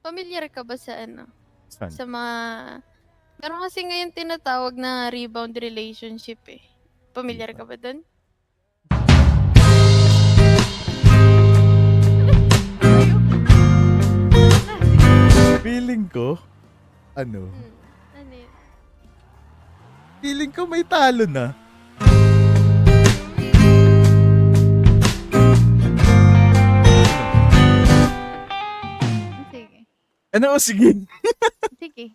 Pamilyar ka ba sa ano, Saan? sa mga meron kasi ngayon tinatawag na rebound relationship, eh. Pamilyar ka Rebound? ba dun? Feeling ko, ano? Ano yun? Feeling ko may talo na. Sige. Ano? Sige. Sige.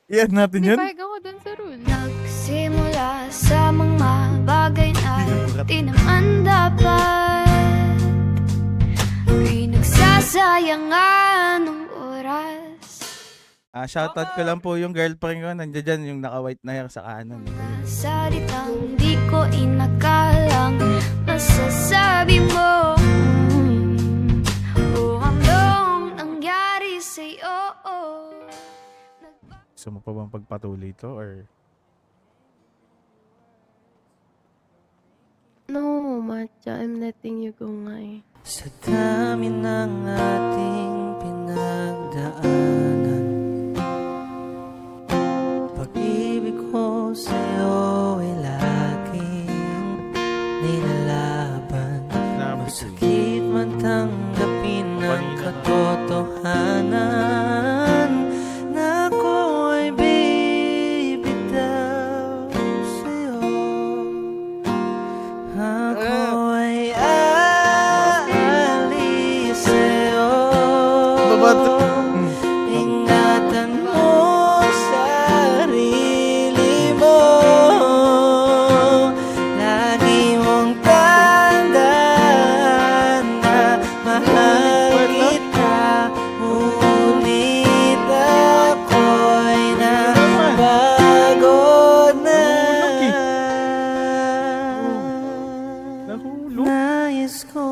Iyan natin Hindi, yun. payag ako dun sa rule. Nagsimula sa mga bagay na di naman dapat Pinagsasayangan ng oras Shoutout ko lang po yung girlfriend ko. Nandiyan dyan yung naka-white na hair sa kanan. Salitang di ko inakalang masasabi mo O anong nangyari sa'yo Gusto mo pa bang pagpatuloy to or... No, Matcha, I'm letting you go nga eh. Sa dami ng ating pinagdaanan, pag-ibig ko sa'yo ay laging nilalaban. Masakit man tanggapin ang katotohanan na ako'y bibitaw sa'yo. Ako'y aalis sa'yo. Ingatan mo sarili mo. Lagi mong tandaan na mahal kita. Ngunit ako'y nabago na. Nahulog. Nais ko